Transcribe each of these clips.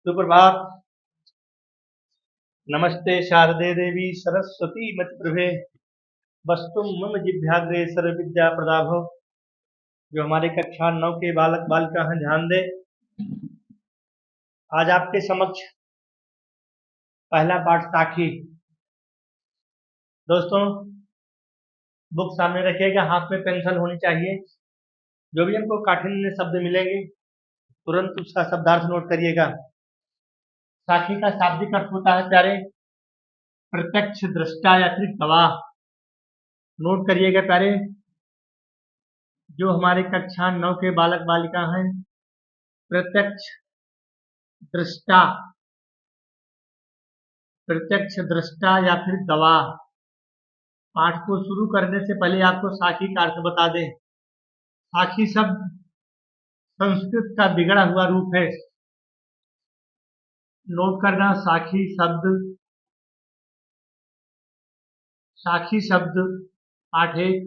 सुप्रभात। नमस्ते शारदे देवी सरस्वती मत्प्रभे वस्तुम मम जिभ्याग्रे सर्वविद्या प्रदाभव। जो हमारे कक्षा 9 के बालक बालिका हैं ध्यान दें। आज आपके समक्ष पहला पाठ साखी। दोस्तों, बुक सामने रखिएगा, हाथ में पेंसिल होनी चाहिए। जो भी हमको काठिन्य शब्द मिलेंगे तुरंत उसका शब्दार्थ नोट करिएगा। साखी का शाब्दिक अर्थ होता है प्यारे प्रत्यक्ष दृष्टा या फिर गवाह। नोट करिएगा प्यारे, जो हमारे कक्षा 9 के बालक बालिका हैं प्रत्यक्ष दृष्टा, प्रत्यक्ष दृष्टा या फिर गवाह। पाठ को शुरू करने से पहले आपको साखी का अर्थ बता दें। साखी शब्द संस्कृत का बिगड़ा हुआ रूप है। नोट करना, साखी शब्द पाठ 1।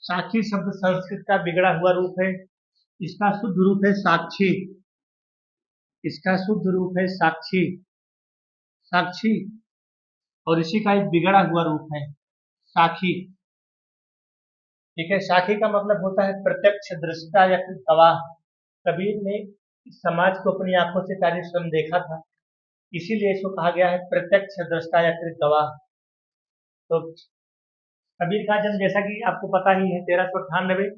साखी शब्द संस्कृत का बिगड़ा हुआ रूप है। इसका शुद्ध रूप है साक्षी। इसका शुद्ध रूप है साक्षी, साक्षी, और इसी का एक बिगड़ा हुआ रूप है साखी। ठीक है। साखी का मतलब होता है प्रत्यक्ष दृष्टा या फिर गवाह। कबीर ने इस समाज को अपनी आंखों से पहले स्वयं देखा था, इसीलिए इसको कहा गया है प्रत्यक्ष दृष्टा या फिर गवाह। तो कबीर का जन्म जैसा कि आपको पता ही है 1398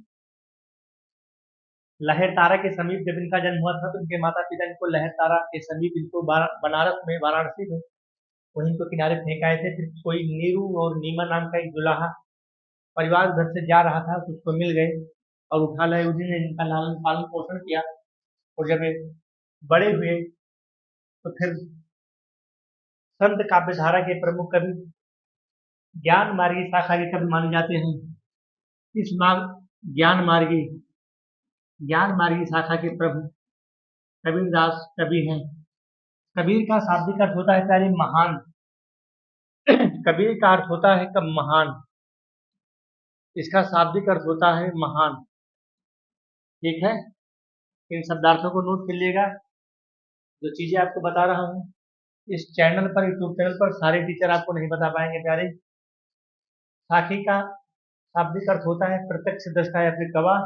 लहरतारा के समीप जब इनका जन्म हुआ था, तो इनके माता पिता इनको लहरतारा के समीप इनको बनारस में, वाराणसी में वहीं को किनारे फेंक आए थे। फिर कोई नीरू और नीमा नाम का एक दुल्हा परिवार घर से जा रहा था, तो उसको मिल गए और उठा लाए। उन्हीं ने इनका लालन पालन पोषण किया, और जब ये बड़े हुए तो फिर संत काव्यधारा के प्रमुख कवि ज्ञान मार्गी शाखा के कवि माने जाते हैं। इस ज्ञान मार्गी शाखा के प्रभु कबीरदास कवि हैं। कबीर का शाब्दिक अर्थ होता है प्यारे महान। कबीर का अर्थ होता है कब महान, इसका शाब्दिक अर्थ होता है महान। ठीक है। इन शब्दार्थों को नोट कर लीजिएगा। जो चीजें आपको बता रहा हूँ इस चैनल पर, यूट्यूब चैनल पर सारे टीचर आपको नहीं बता पाएंगे प्यारे। साखी का शाब्दिक अर्थ होता है प्रत्यक्ष दृष्टा या फिर गवाह।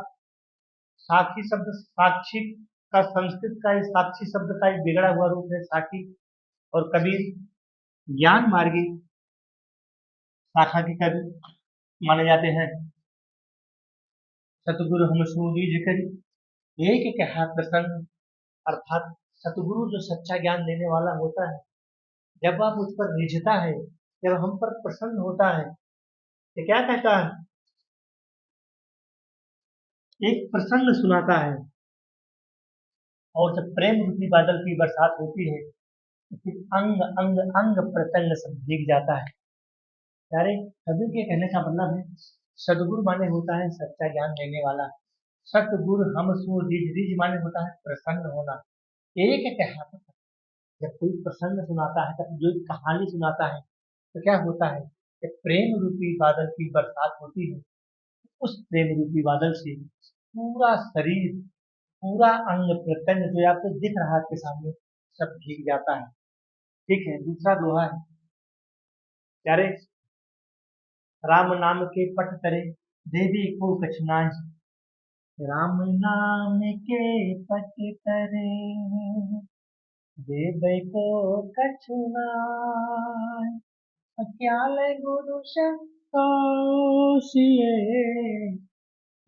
साखी शब्द साक्षी का संस्कृत का इस साक्षी शब्द का एक बिगड़ा हुआ रूप है साखी। और कबीर ज्ञान मार्गी शाखा के कवि माने जाते हैं। सतगुरु हम सूरीज करी एक कहा प्रसन्न, अर्थात सतगुरु जो सच्चा ज्ञान देने वाला होता है, जब आप उस पर रिझता है, जब हम पर प्रसन्न होता है, तो क्या कहता है, एक प्रसन्न सुनाता है। और जब प्रेम रूपी बादल की बरसात होती है तो फिर अंग अंग अंग प्रत्यंग सब भीग जाता है। यारे कबीर के कहने का मतलब है सदगुरु माने होता है सच्चा ज्ञान देने वाला। सतगुरु हम सो रिज, रिज माने होता है प्रसन्न होना। एक कहा, जब कोई प्रसन्न सुनाता है, जब जो कहानी सुनाता है, तो क्या होता है कि प्रेम रूपी बादल की बरसात होती है। उस प्रेम रूपी बादल से पूरा शरीर, पूरा अंग प्रत्यंग जो आपको दिख रहा है आपके सामने, सब भीग जाता है। ठीक है। दूसरा दोहा है प्यारे, राम नाम के पट करे देवी को कछुनाई। राम नाम के पट करे देवी को कछुनाई। क्या ले गुरु संतोषिए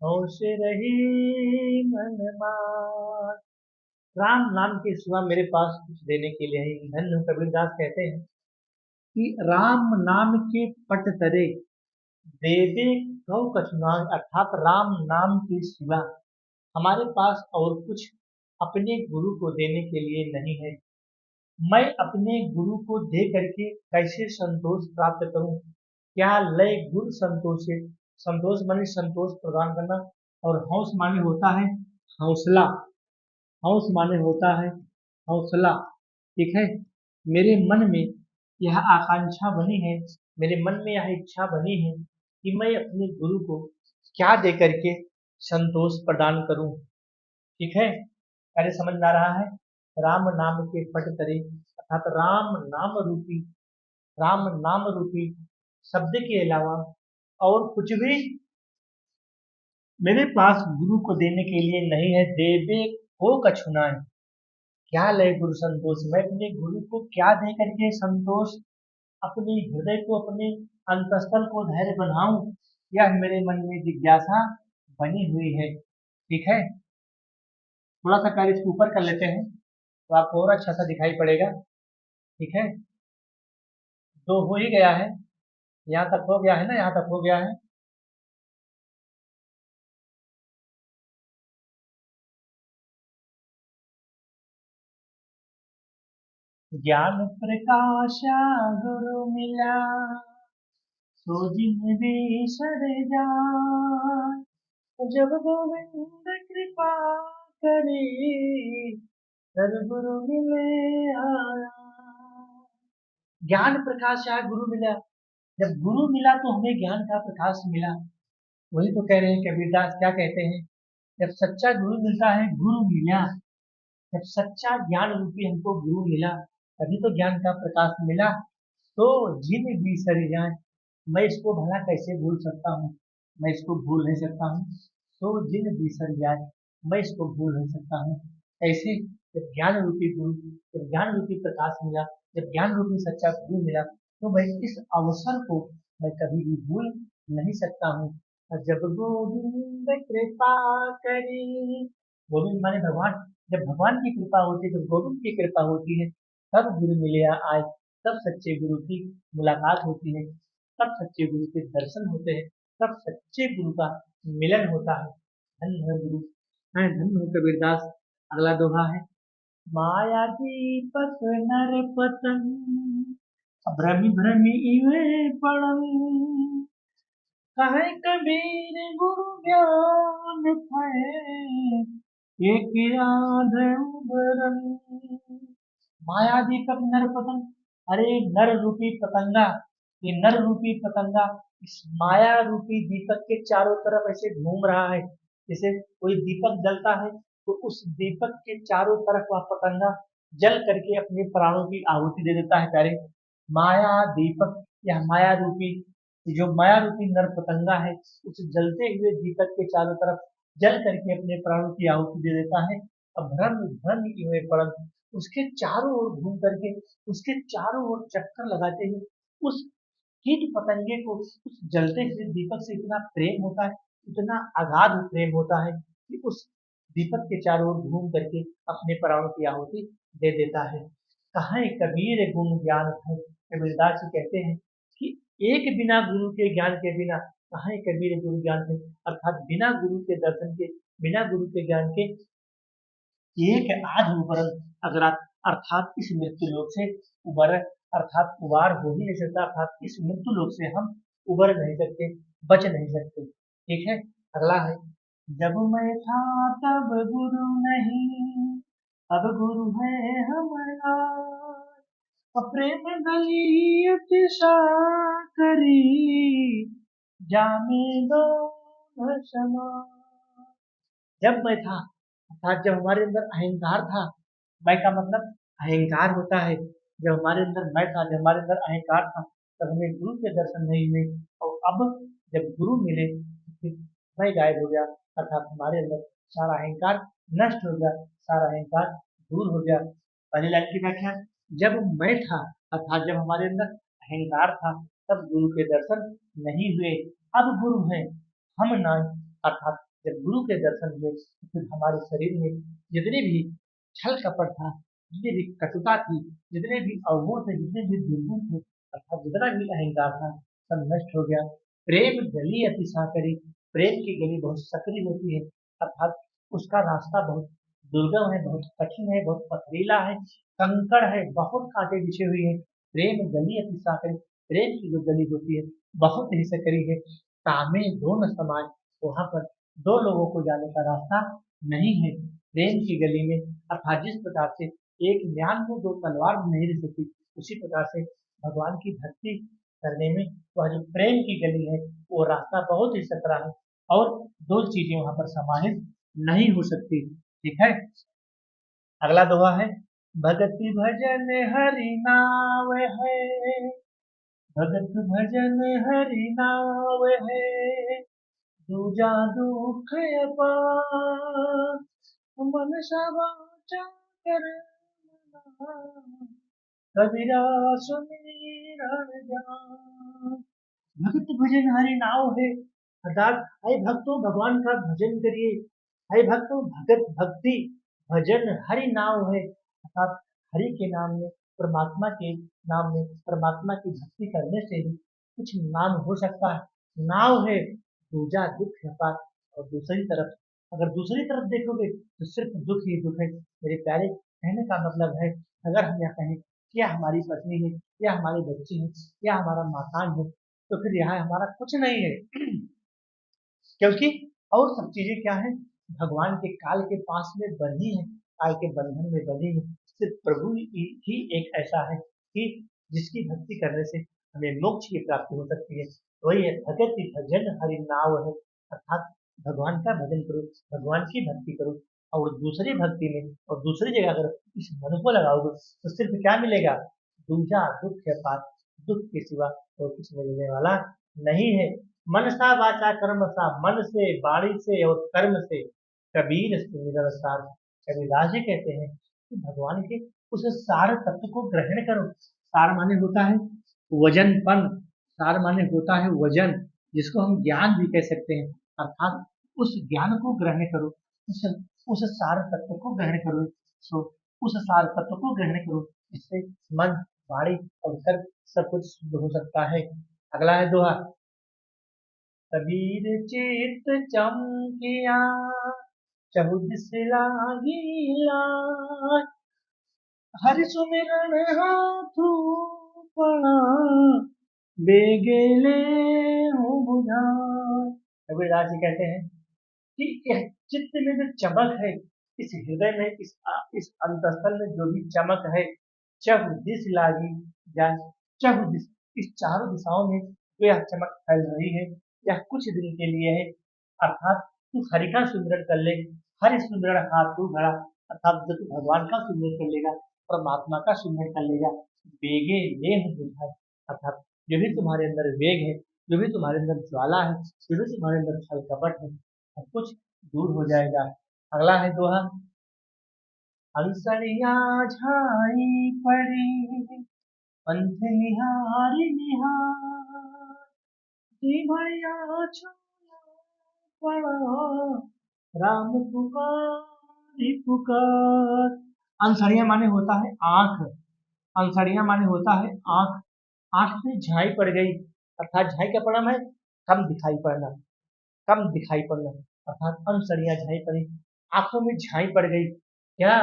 होश रही मन मान। राम नाम के सिवा मेरे पास कुछ देने के लिए है। धन्य कबीरदास कहते हैं कि राम नाम के पट तरे देवे गौ कछुनाई, अर्थात राम नाम के सिवा हमारे पास और कुछ अपने गुरु को देने के लिए नहीं है। मैं अपने गुरु को दे करके कैसे संतोष प्राप्त करूं? क्या लय गुरु संतोष है। संतोष माने संतोष प्रदान करना, और हौस माने होता है हौसला। हौस माने होता है हौसला। ठीक है। मेरे मन में यह आकांक्षा बनी है, मेरे मन में यह इच्छा बनी है कि मैं अपने गुरु को क्या दे करके संतोष प्रदान करूं। ठीक है। कार्य समझ में आ रहा है। राम नाम के पट तरे, अर्थात राम नाम रूपी शब्द के अलावा और कुछ भी मेरे पास गुरु को देने के लिए नहीं है। देवे को कछु नाय, क्या लय गुरु संतोष, मैं अपने गुरु को क्या दे करके संतोष, अपने हृदय को, अपने अंतस्थल को धैर्य बनाऊं, यह मेरे मन में जिज्ञासा बनी हुई है। ठीक है, थोड़ा सा कार्य इसके ऊपर कर लेते हैं तो आपको और अच्छा सा दिखाई पड़ेगा। ठीक है, तो हो ही गया है, यहाँ तक हो गया है ना, यहाँ तक हो गया है। ज्ञान प्रकाशा गुरु मिला, सो जिन बिसर जाए, जब गोविंद कृपा करे, सद्गुरु मिले आया। ज्ञान प्रकाश या गुरु मिला, जब गुरु मिला तो हमें ज्ञान का प्रकाश मिला। वही तो कह रहे हैं कबीरदास, क्या कहते हैं, जब सच्चा गुरु मिलता है, गुरु मिला, जब सच्चा ज्ञान रूपी हमको गुरु मिला, तभी तो ज्ञान का प्रकाश मिला। तो जिन बिसर जाए, मैं इसको भला कैसे भूल सकता हूँ, मैं इसको भूल नहीं सकता हूँ। तो जिन बिसर जाए, मैं इसको भूल नहीं सकता हूँ। कैसे, जब ज्ञान रूपी गुरु, जब ज्ञान रूपी प्रकाश मिला, जब ज्ञान रूपी सच्चा गुरु मिला, तो मैं इस अवसर को मैं कभी भी भूल नहीं सकता हूँ। और जब गोविंद कृपा करी, गोविंद माने भगवान, जब भगवान की कृपा होती है, जब गोविंद की कृपा होती है, तब गुरु मिले आए, तब सच्चे गुरु की मुलाकात होती है, तब सच्चे गुरु के दर्शन होते हैं, तब सच्चे गुरु का मिलन होता है। धन्य है गुरु, है धन्य हो कबीरदास। अगला दोहा है, माया दीपक नर पतन, भ्रमि भ्रमि इवे पड़न, कहे कबीर गुरु ज्ञान है, एक याद उबरन। माया दीपक नर पतन, अरे नर रूपी पतंगा, ये नर रूपी पतंगा इस माया रूपी दीपक के चारों तरफ ऐसे घूम रहा है। जैसे कोई दीपक जलता है तो उस दीपक के चारों तरफ वह पतंगा जल करके अपने प्राणों की आहुति दे देता है। प्यारे, माया दीपक, यह माया रूपी, जो माया रूपी नर पतंगा है, उस जलते हुए दीपक के चारों तरफ जल करके अपने प्राणों की आहुति दे देता है। अब भ्रम भ्रम इवे पड़न, उसके चारों ओर घूम करके, उसके चारों ओर चक्कर लगाते हुए उस कीट पतंगे को उस जलते हुए दीपक से इतना प्रेम होता है, इतना अगाध प्रेम होता है कि उस दीपक के चारों ओर घूम करके अपने प्राणों की आहुति दे देता है। कहाँ कबीर गुण ज्ञान है, कबीरदास जी कहते हैं कि एक बिना गुरु के ज्ञान के बिना, कहाँ कबीर गुरु ज्ञान के, अर्थात बिना गुरु के दर्शन के, बिना गुरु के ज्ञान के एक आध उबरन, अगर अर्थात इस मृत्यु लोक से उबर, अर्थात उबार हो ही नहीं सकता, अर्थात इस मृत्यु लोक से हम उबर नहीं सकते, बच नहीं सकते। ठीक है, अगला है, जब मैं था तब गुरु नहीं, अब गुरु है हमारा, प्रेम गली अतिशा करी, जामे दो क्षमा। जब मैं था, अर्थात जब हमारे अंदर अहंकार था, मैं का मतलब अहंकार होता है, जब हमारे अंदर मैं था, जब हमारे अंदर अहंकार था, तब हमें गुरु के दर्शन नहीं हुए। और अब जब गुरु मिले तो फिर मैं गायब हो गया, अर्थात हमारे अंदर सारा अहंकार नष्ट हो गया, सारा अहंकार दूर हो गया। पहली लाइन की व्याख्या, जब मैं था, अर्थात जब हमारे अंदर अहंकार था, तब गुरु के दर्शन नहीं हुए, अब गुरु है हम ना, अर्थात जब गुरु के दर्शन हुए तो फिर हमारे शरीर में जितने भी छल कपट था, जितनी भी कटुता थी, जितने भी अवगुण थे, जितने भी दुर्गुण थे, अर्थात जितना भी अहंकार था, सब नष्ट हो गया। प्रेम गली अति साकरी, प्रेम की गली बहुत सकरी होती है, अर्थात उसका रास्ता बहुत दुर्गम है, बहुत कठिन है, बहुत पथरीला है, कंकड़ है, बहुत कांटे बिछे हुए हैं। प्रेम गली अति साकरी, प्रेम की जो गली होती है बहुत ही सकरी है। तामे दो न समाज, वहां पर दो लोगों को जाने का रास्ता नहीं है। प्रेम की गली में, अर्थात जिस प्रकार से एक म्यान में दो तलवार नहीं रह सकती, उसी प्रकार से भगवान की भक्ति करने में वह जो प्रेम की गली है, वो रास्ता बहुत ही सकरा है, और दो चीजें वहां पर समाहित नहीं हो सकती। ठीक है, अगला दोहा है, भगति भजन हरि नाम है, भगत भजन हरि नाम है, दूजा दुख अपार, मन समाचा कर कबीरा सुमिरन जान। भगत भजन हरि नाम है, अर्थात हे भक्तों भगवान का भजन करिए। हे भक्तों भगत भक्ति भजन हरि नाम है, अर्थात हरि के नाम में, परमात्मा के नाम में, परमात्मा की भक्ति करने से ही कुछ नाम हो सकता है। नाव है दूजा दुख है पार। और दूसरी तरफ, अगर दूसरी तरफ देखोगे तो सिर्फ दुख ही दुख है। मेरे प्यारे, कहने का मतलब है, अगर हम यह कहें कि यह हमारी पत्नी है, या हमारे बच्चे हैं, या हमारा मकान है, तो फिर यहाँ हमारा कुछ नहीं है। क्योंकि और सब चीजें क्या है, भगवान के काल के पास में बंधी है, काल के बंधन में बंधी है। सिर्फ प्रभु ही एक ऐसा है कि जिसकी भक्ति करने से हमें मोक्ष की प्राप्ति हो सकती है। वही है भगत भजन हरि नाव है, अर्थात भगवान का भजन करो, भगवान की भक्ति करो। और दूसरी भक्ति में और दूसरी जगह अगर इस मन को लगाओगे तो सिर्फ क्या मिलेगा, दूजा दुख है पार। दुख के सिवा और कुछ मिलने वाला नहीं है। मन सा वाचा कर्म सा, मन से वाणी से और कर्म से कबीर सुमिरन सार। कबीरदास जी कहते हैं कि भगवान के उस सार तत्व को ग्रहण करो। सार माने होता है वजनपन, सार माने होता है वजन, जिसको हम ज्ञान भी कह सकते हैं। अर्थात उस ज्ञान को ग्रहण करो, उस उस सार तत्व को ग्रहण करो। सो उस सार तत्व को ग्रहण करो, इससे मन वाणी और कर्म सब कुछ शुद्ध हो सकता है। अगला है दोहा, कबीर चित चमकिया चहुदिस लागी लाज, हरि सुमिरन हाथू पड़ा बेगे ले हूँ बुझाए। कबीरदास जी कहते हैं कि यह चित्त में जो चमक है, इस हृदय में, इस अंतस्थल में जो भी चमक है, चहु दिस लागी जाए, चहु दिस, इस चारों दिशाओं में जो यह चमक फैल रही है, यह कुछ दिन के लिए है। अर्थात तू हरि का सुमिरन कर ले, हरि सुमिरन हाथ तू भरा, अर्थात जब तू भगवान का सुमिरन कर लेगा, परमात्मा का सुमिरन कर लेगा, बेगे लेह बुझाए, अर्थात जो भी तुम्हारे अंदर वेग है, जो भी तुम्हारे अंदर ज्वाला है, जो भी तुम्हारे अंदर छल कपट है, सब कुछ दूर हो जाएगा। अगला है दोहा, हंसड़िया झाई पड़ी पंथ निहारी निहार, जी भैया छोड़ा पड़ा राम पुकारी पुकार। अंसड़िया माने होता है आंख, अंसड़िया माने होता है आंख। आंख में झाई पड़ गई, अर्थात झाई का परिणाम है कम दिखाई पड़ना, कम दिखाई पड़ना, अर्थात अनसड़ियाँ झाई पड़ी, आंखों में झाई पड़ गई। क्या,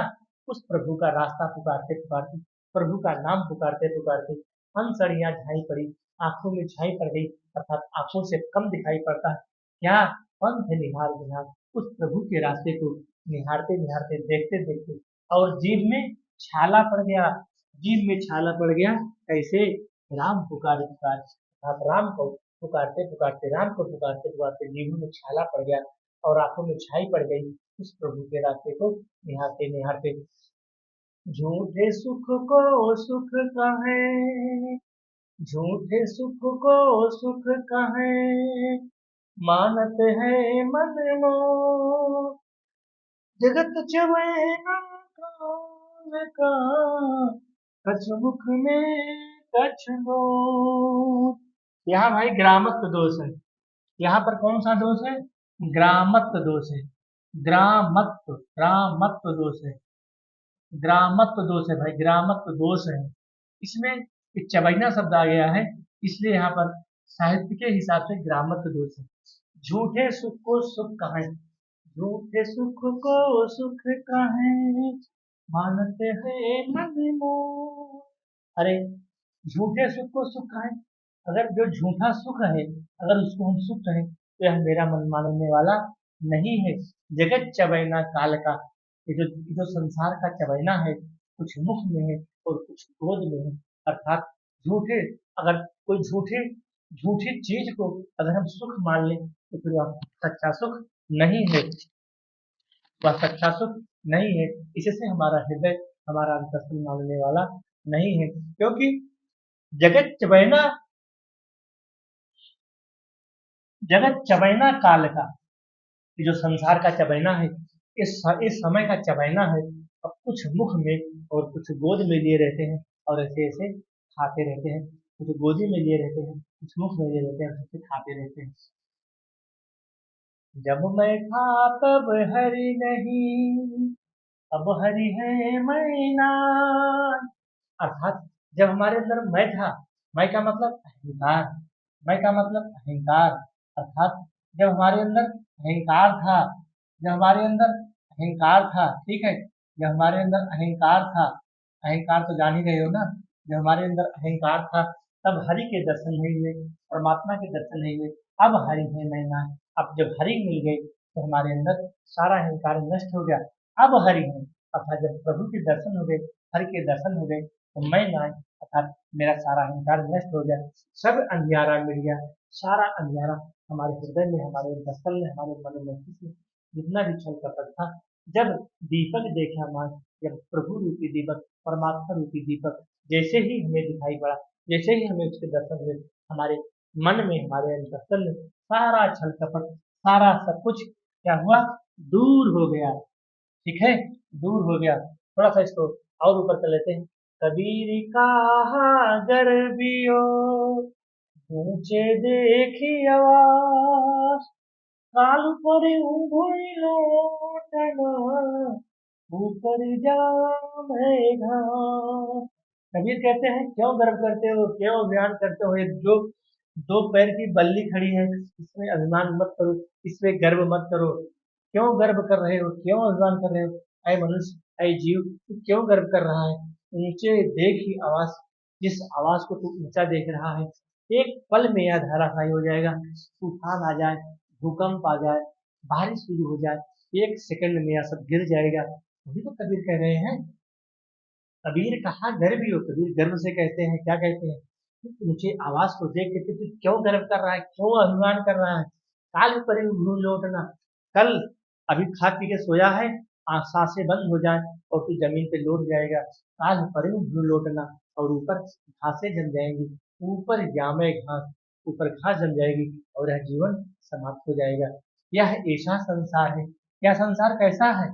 उस प्रभु का रास्ता पुकारते पुकारते, प्रभु का नाम पुकारते पुकारते अनसड़ियाँ झाई पड़ी, आंखों में झाई पड़ गई, अर्थात आंखों से कम दिखाई पड़ता है। क्या, पंथ निहार निहार, उस प्रभु के रास्ते को निहारते निहारते, देखते देखते, और जीभ में छाला पड़ गया, जीभ में छाला पड़ गया। कैसे, राम पुकार पुकार, अर्थात राम को पुकारते पुकारते, राम को पुकारते पुकारते जीभ में छाला पड़ गया और आंखों में छाई पड़ गई, उस प्रभु के रास्ते को निहारते निहारते। झूठे सुख को सुख कहे, झूठे सुख को सुख कहे, मानत है मन मोह, जगत चवैना काल का, कछु मुख में कछु बोल। यहाँ भाई ग्रामत्व दोष है, यहाँ पर कौन सा दोष है, ग्रामत्व दोष है, ग्रामत्व, ग्रामत्व दोष है, ग्रामत्व दोष है भाई, ग्रामत्व दोष है। इसमें एक चबैना शब्द आ गया है, इसलिए यहाँ पर साहित्य के हिसाब से ग्रामत्व दोष है। झूठे सुख को सुख कहें, झूठे सुख को सुख कहें, मानते हैं मन मोह। अरे झूठे सुख को सुख कहें, अगर जो झूठा सुख है, अगर उसको हम सुख कहें तो यह मेरा मन मानने वाला नहीं है। जगत चबैना काल का, ये जो संसार का चबैना है, कुछ मुख में है और कुछ क्रोध में है। अर्थात झूठे, अगर कोई झूठी चीज को अगर हम सुख मान लें तो फिर वह सच्चा सुख नहीं है, वह सच्चा सुख नहीं है। इससे हमारा हृदय, हमारा अंतस्थल मांगने वाला नहीं है, क्योंकि जगत चबैना, जगत चबैना काल का, ये जो संसार का चबैना है, इस समय का चबैना है। अब कुछ मुख में और कुछ गोद में लिए रहते हैं, और ऐसे ऐसे खाते रहते हैं। कुछ गोदी में लिए रहते हैं, कुछ मुख में लिए रहते हैं, और ऐसे खाते रहते हैं। जब मैं था तब हरि नहीं, अब हरि है मैं नाथ। अर्थात जब हमारे अंदर मैं था, मैं का मतलब अहंकार, मैं का मतलब अहंकार, अर्थात जब हमारे अंदर अहंकार था, जब हमारे अंदर अहंकार था, ठीक है, जब हमारे अंदर अहंकार था, अहंकार तो जान ही रहे हो ना, जब हमारे अंदर अहंकार था, तब हरि के दर्शन नहीं हुए, परमात्मा के दर्शन नहीं हुए। अब हरि है मैं ना, अब जब हरि मिल गए तो हमारे अंदर सारा अहंकार नष्ट हो गया। अब हरि है, अर्थात जब प्रभु के दर्शन हो गए, हरि के दर्शन हो गए, तो मैं ना, अर्थात मेरा सारा अहंकार नष्ट हो गया, सब अंधियारा मिट गया। सारा अंधियारा हमारे हृदय में, हमारे दर्शन में, हमारे मन मस्तिष्क में जितना भी छल कपट था, जब दीपक देखा मान, जब प्रभु रूपी दीपक, परमात्मा रूपी दीपक जैसे ही हमें दिखाई पड़ा, जैसे ही हमें उसके दर्शन हुए, हमारे मन में, हमारे अंतस्थल में सारा छल कपट, सारा सब कुछ क्या हुआ, दूर हो गया। ठीक है, दूर हो गया। थोड़ा सा इसको और ऊपर कर लेते हैं। कबीर कहा गर्वियो, ऊंचे देखी आवाज, काल पर भूल लोटना, ऊपर जामेगा। कबीर कहते हैं, क्यों गर्व करते हो, क्यों अभिमान करते हो, ये जो दो पैर की बल्ली खड़ी है, इसमें अभिमान मत करो, इसमें गर्व मत करो। क्यों गर्व कर रहे हो, क्यों अभिमान कर रहे हो, ऐ मनुष्य, ऐ जीव, तू क्यों गर्व कर रहा है। ऊंचे देख ही आवाज, जिस आवाज को तू ऊंचा देख रहा है, एक पल में यह धराशायी हो जाएगा। तूफान आ जाए, भूकंप आ जाए, बारिश शुरू हो जाए, एक सेकंड में यह सब गिर जाएगा। वही तो कबीर कह रहे हैं। कबीर कहाँ गर्व हो, कबीर गर्व से कहते हैं, क्या कहते हैं, कि ऊंचे आवाज को देख के तू क्यों गर्व कर रहा है, क्यों अभिमान कर रहा है। काल पर भूल लौटना, कल अभी खा पी के सोया है, सांसें बंद हो जाए और तू जमीन पे लौट जाएगा। काल पर भूल लौटना, और ऊपर घासें जम जाएंगी, ऊपर जामे घास, ऊपर घास जम जाएगी, और यह जीवन समाप्त हो जाएगा। यह ऐसा संसार है। यह संसार कैसा है,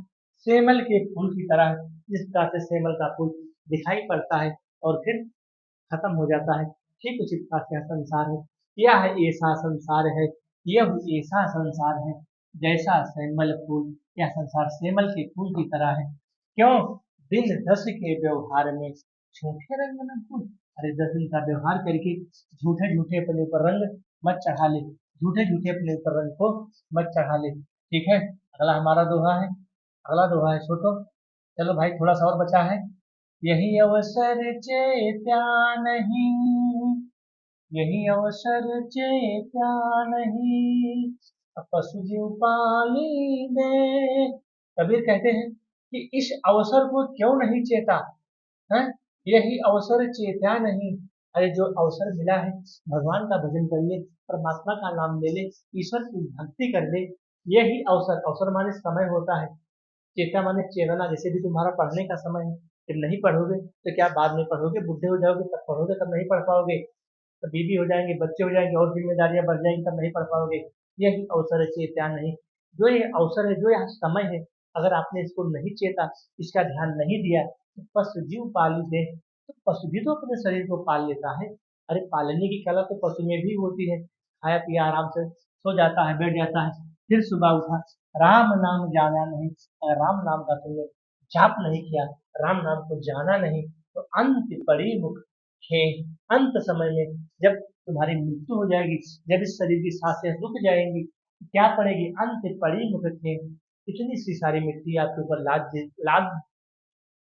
सेमल के फूल की तरह है। जिस प्रकार से सेमल का फूल दिखाई पड़ता है और फिर खत्म हो जाता है, ठीक उसी प्रकार से यह संसार है। यह ऐसा संसार है, यह ऐसा संसार है जैसा सेमल फूल। यह संसार सेमल के फूल की तरह है। क्यों, दिन दस के व्यवहार में झूठे रंग न फूल। अरे 10 दिन का व्यवहार करके झूठे झूठे अपने ऊपर रंग मत चढ़ा ले, झूठे झूठे अपने ऊपर रंग को मत चढ़ा ले। ठीक है, अगला हमारा दोहा है, अगला दोहा है छोटो। चलो भाई, थोड़ा सा और बचा है। यही अवसर चेत्या नहीं, यही अवसर चेत्या नहीं, अब पशु जीव पाली दे। कबीर कहते हैं कि इस अवसर को क्यों नहीं चेता है, यही अवसर चेत्या नहीं। अरे जो अवसर मिला है, भगवान का भजन कर ले, परमात्मा का नाम ले ले, ईश्वर की भक्ति कर ले, यही अवसर, अवसर माने समय होता है, चेतना माने चेतना। जैसे भी तुम्हारा पढ़ने का समय है, जब नहीं पढ़ोगे तो क्या बाद में पढ़ोगे, बुढ़े हो जाओगे तब पढ़ोगे, तब नहीं पढ़ पाओगे, तो बीवी हो जाएंगे, बच्चे हो जाएंगे, और जिम्मेदारियां बढ़ जाएंगी, तब नहीं पढ़ पाओगे। यही अवसर है, चेत्या नहीं। जो ये अवसर है, जो यह समय है, अगर आपने इसको नहीं चेता, इसका ध्यान नहीं दिया, तो पशु जीव पाली दे। तो पशु भी तो अपने शरीर को पाल लेता है। अरे पालने की कला तो पशु में भी होती है। खाया पिया आराम से सो जाता है, बैठ जाता है, फिर सुबह उठा, राम नाम जाना नहीं। अगर राम नाम का तुमने जाप नहीं किया, राम नाम को जाना नहीं, तो अंत पड़ी मुख खे। अंत समय में जब तुम्हारी मृत्यु हो जाएगी, जब इस शरीर की सांसें रुक जाएंगी, तो क्या पड़ेगी, अंत पड़ी मुख खे। इतनी सी सारी मिट्टी आपके ऊपर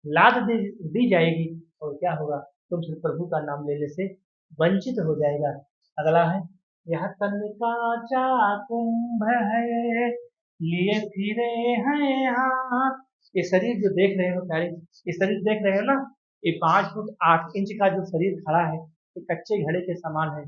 लाद दी जाएगी, और क्या होगा, तुमसे प्रभु का नाम लेने से वंचित हो जाएगा। अगला है, यह तन का कुंभ है, लिए फिरे हैं हाथ। ये शरीर जो देख रहे हो प्यारे, ये शरीर देख रहे हो ना, ये 5 फुट 8 इंच का जो शरीर खड़ा है, ये कच्चे घड़े के समान है।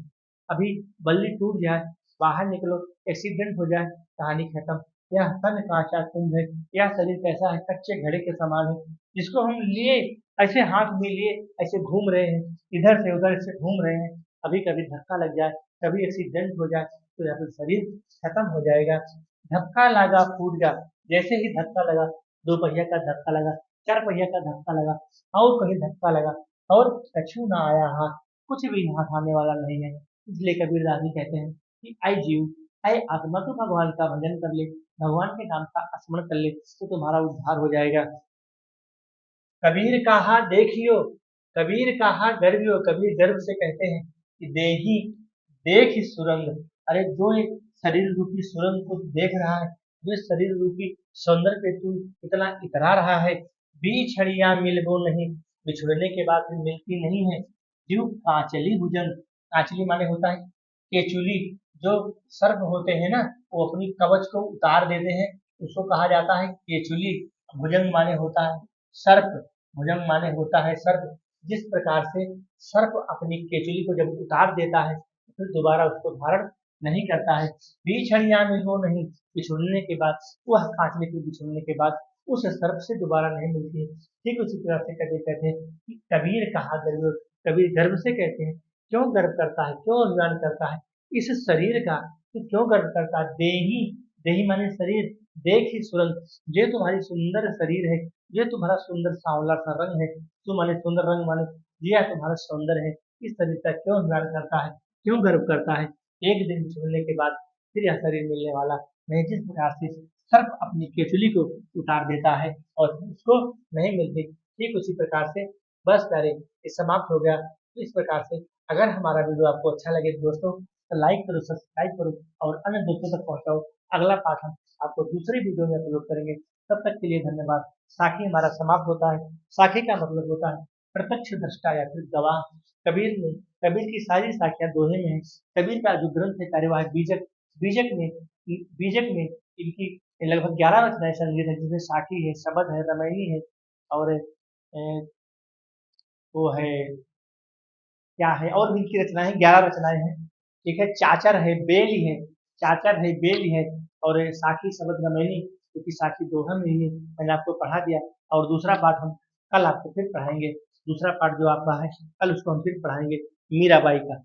अभी बल्ली टूट जाए, बाहर निकलो, एक्सीडेंट हो जाए, कहानी खत्म। यह तन कांचा कुंभ है, यह शरीर कैसा है, कच्चे घड़े के समान है, जिसको हम लिए ऐसे हाथ में लिए ऐसे घूम रहे हैं, इधर से उधर से घूम रहे हैं। अभी कभी धक्का लग जाए, कभी एक्सीडेंट हो जाए तो यह तो शरीर खत्म हो जाएगा। धक्का लगा फूट जा, जैसे ही धक्का लगा, दो पहिया का धक्का लगा, चार पहिया का धक्का लगा, और कहीं धक्का लगा, और कछू ना आया हाथ, कुछ भी हाथ आने वाला नहीं है। इसलिए कबीरदास जी कहते हैं कि आई जीव, ऐ आत्मा, तू भगवान का भजन कर ले, भगवान के नाम का स्मरण कर ले, तो तुम्हारा उद्धार हो जाएगा। कबीर कहा देखियो, कबीर कहा गर्वियो, कबीर गर्व से कहते हैं कि देही देख ही सुरंग। अरे जो एक शरीर रूपी सुरंग को देख रहा है, जो इस शरीर रूपी सौंदर्य पे तू इतना इतरा रहा है, बिछड़िया मिलबो नहीं, बिछुड़ने के बाद भी मिलती नहीं है। जीव कांचली भुजन, कांचली माने होता है केचुली, जो सर्प होते हैं ना, वो अपनी कवच को उतार देते हैं, उसको कहा जाता है केचुली। भुजंग माने होता है सर्प, भुजंग माने होता है सर्प। जिस प्रकार से सर्प अपनी केचुली को जब उतार देता है, फिर दोबारा उसको धारण नहीं करता है। बिछड़िया मिलो नहीं, बिछुड़ने के बाद, वह काटने के बिछुड़ने के बाद उस सर्प से दोबारा नहीं मिलती है। ठीक उसी तरह से कभी कहते हैं कि कबीर कहा गर्व, कबीर गर्व से कहते हैं, क्यों गर्व करता है, क्यों अभिमान करता है इस शरीर का, तो क्यों गर्व करता है। देही, देही माने शरीर, देख ही सुरंग, ये तुम्हारी सुंदर शरीर है, ये तुम्हारा सुंदर सांवला सा रंग है, तुम माने सुंदर रंग माने यह तुम्हारा सौंदर्य है, इस शरीर का क्यों अभिमान करता है, क्यों गर्व करता है। एक दिन छोड़ने के बाद फिर यह शरीर मिलने वाला नहीं। जिस प्रकार से सर्प अपनी केचुली को उतार देता है और उसको नहीं मिलती, ठीक उसी प्रकार से बस प्यारे ये समाप्त हो गया। तो इस प्रकार से अगर हमारा वीडियो आपको अच्छा लगे दोस्तों, तो लाइक करो, सब्सक्राइब करो और अन्य दोस्तों तक पहुंचाओ। अगला पाठ हम आपको दूसरी वीडियो में अपलोड करेंगे। तब तक के लिए धन्यवाद। साखी हमारा समाप्त होता है। साखी का मतलब होता है प्रत्यक्ष दृष्टा या फिर गवाह। कबीर में, कबीर की सारी साखियां दोहे में है। कबीर का जो ग्रंथ है कार्यवाहक बीजक, बीजक में, बीजक में इनकी लगभग 11 रचनाएं संग्रहित है, जिसमें साखी है, शबद है, रामायणी है, और वो है, क्या है, और भी इनकी रचनाएं 11 रचनाएं हैं। ठीक है, चाचर है, बेली है, चाचर है, बेली है, और साखी शबद रामायणी, क्योंकि साखी दोहा में ही मैंने आपको पढ़ा दिया। और दूसरा पाठ हम कल आपको फिर पढ़ाएंगे। दूसरा पाठ जो आपका है कल, उसको हम फिर पढ़ाएंगे मीराबाई का।